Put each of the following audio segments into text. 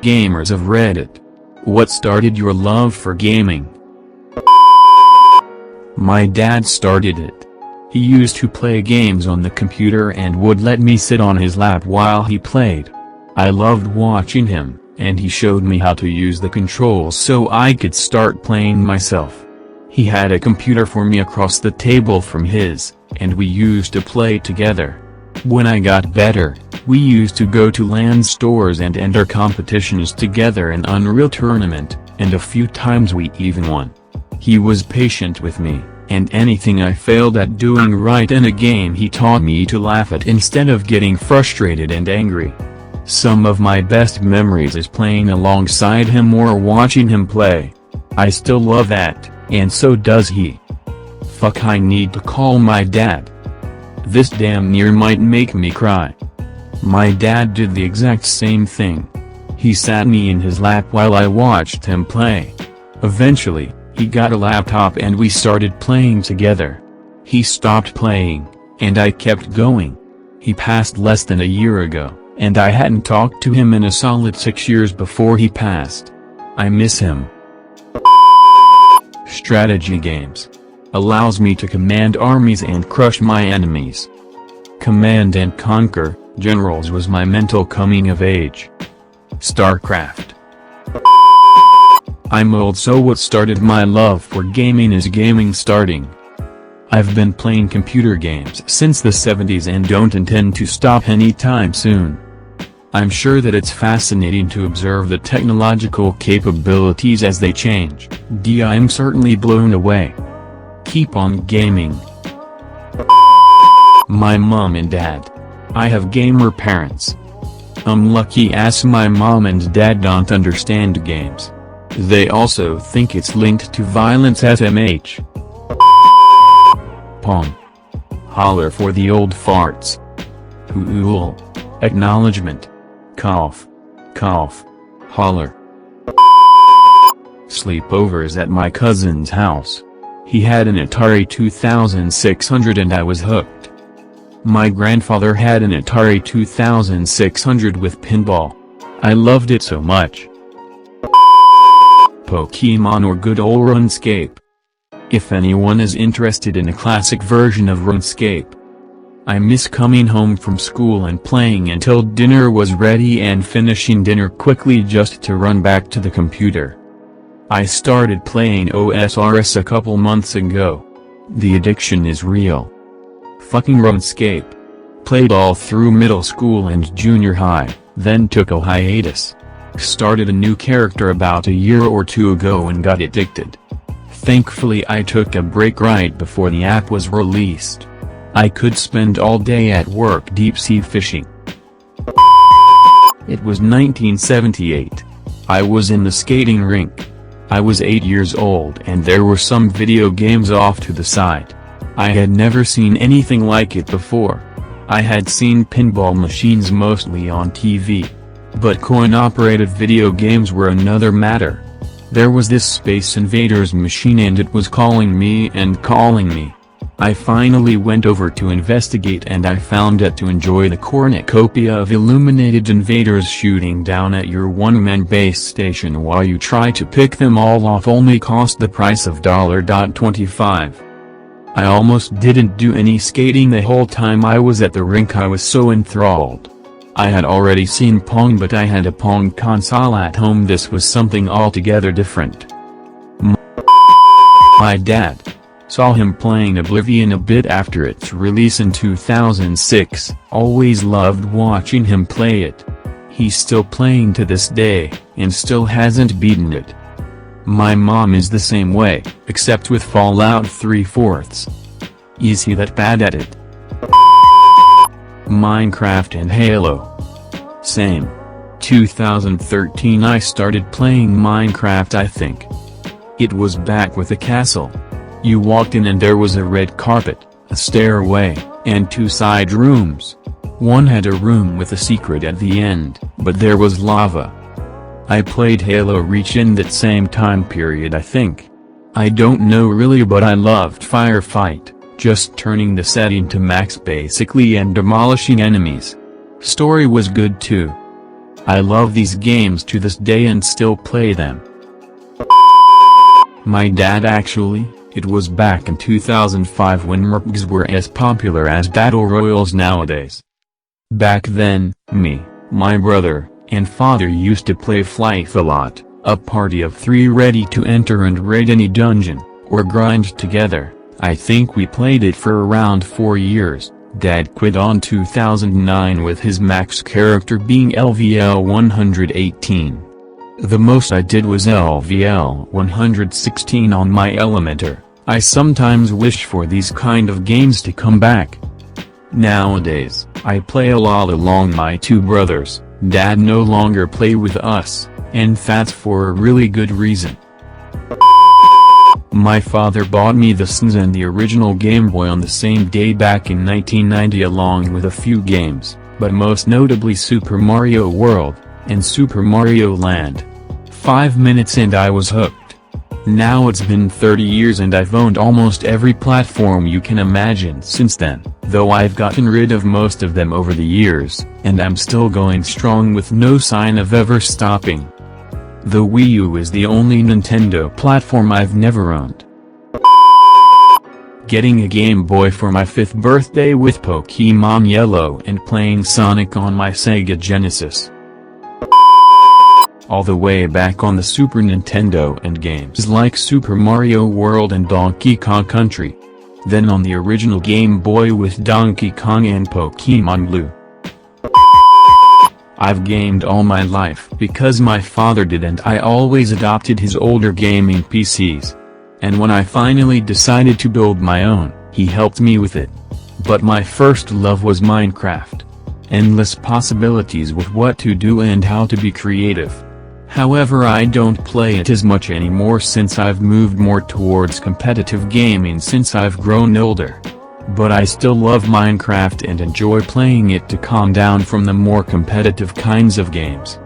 Gamers of Reddit. What started your love for gaming? My dad started it. He used to play games on the computer and would let me sit on his lap while he played. I loved watching him, and he showed me how to use the controls so I could start playing myself. He had a computer for me across the table from his, and we used to play together. When I got better, we used to go to LAN stores and enter competitions together in Unreal Tournament, and a few times we even won. He was patient with me, and anything I failed at doing right in a game he taught me to laugh at instead of getting frustrated and angry. Some of my best memories is playing alongside him or watching him play. I still love that, and so does he. Fuck, I need to call my dad. This damn near might make me cry. My dad did the exact same thing. He sat me in his lap while I watched him play. Eventually, he got a laptop and we started playing together. He stopped playing, and I kept going. He passed less than a year ago, and I hadn't talked to him in a solid 6 years before he passed. I miss him. Strategy games. Allows me to command armies and crush my enemies. Command and Conquer, Generals was my mental coming of age. StarCraft. I'm old, so what started my love for gaming is gaming starting. I've been playing computer games since the 70s and don't intend to stop anytime soon. I'm sure that it's fascinating to observe the technological capabilities as they change. I'm certainly blown away. Keep on gaming. My mom and dad. I have gamer parents. I'm lucky as my mom and dad don't understand games. They also think it's linked to violence SMH. Pong. Holler for the old farts. Hool. Acknowledgement. Cough. Cough. Holler. Sleepovers at my cousin's house. He had an Atari 2600 and I was hooked. My grandfather had an Atari 2600 with pinball. I loved it so much. Pokemon or good ol' RuneScape. If anyone is interested in a classic version of RuneScape. I miss coming home from school and playing until dinner was ready and finishing dinner quickly just to run back to the computer. I started playing OSRS a couple months ago. The addiction is real. Fucking RuneScape. Played all through middle school and junior high, then took a hiatus. Started a new character about a year or two ago and got addicted. Thankfully I took a break right before the app was released. I could spend all day at work deep sea fishing. It was 1978. I was in the skating rink. I was 8 years old and there were some video games off to the side. I had never seen anything like it before. I had seen pinball machines mostly on TV. But coin-operated video games were another matter. There was this Space Invaders machine and it was calling me and calling me. I finally went over to investigate and I found it to enjoy the cornucopia of illuminated invaders shooting down at your one-man base station while you try to pick them all off only cost the price of $25. I almost didn't do any skating the whole time I was at the rink. I was so enthralled. I had already seen Pong, but I had a Pong console at home. This was something altogether different. My dad. Saw him playing Oblivion a bit after its release in 2006, always loved watching him play it. He's still playing to this day, and still hasn't beaten it. My mom is the same way, except with Fallout 3/4. Is he that bad at it? Minecraft and Halo. Same. 2013 I started playing Minecraft, I think. It was back with a castle. You walked in and there was a red carpet, a stairway, and 2 side rooms. One had a room with a secret at the end, but there was lava. I played Halo Reach in that same time period, I think. I don't know really, but I loved Firefight, just turning the setting to max basically and demolishing enemies. Story was good too. I love these games to this day and still play them. My dad actually, it was back in 2005 when MRPGs were as popular as Battle Royals nowadays. Back then, me, my brother, and father used to play Flight a lot, a party of 3 ready to enter and raid any dungeon, or grind together. I think we played it for around 4 years. Dad quit on 2009 with his max character being LVL 118. The most I did was LVL 116 on my Elementor. I sometimes wish for these kind of games to come back. Nowadays, I play a lot along my 2 brothers. Dad no longer play with us, and that's for a really good reason. My father bought me the SNES and the original Game Boy on the same day back in 1990 along with a few games, but most notably Super Mario World, and Super Mario Land. 5 minutes and I was hooked. Now it's been 30 years and I've owned almost every platform you can imagine since then, though I've gotten rid of most of them over the years, and I'm still going strong with no sign of ever stopping. The Wii U is the only Nintendo platform I've never owned. Getting a Game Boy for my 5th birthday with Pokémon Yellow and playing Sonic on my Sega Genesis. All the way back on the Super Nintendo and games like Super Mario World and Donkey Kong Country. Then on the original Game Boy with Donkey Kong and Pokémon Blue. I've gamed all my life because my father did and I always adopted his older gaming PCs. And when I finally decided to build my own, he helped me with it. But my first love was Minecraft. Endless possibilities with what to do and how to be creative. However, I don't play it as much anymore since I've moved more towards competitive gaming since I've grown older. But I still love Minecraft and enjoy playing it to calm down from the more competitive kinds of games.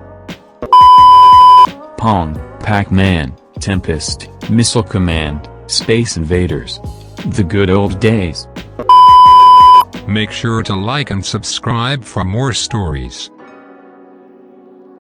Pong, Pac-Man, Tempest, Missile Command, Space Invaders. The good old days. Make sure to like and subscribe for more stories.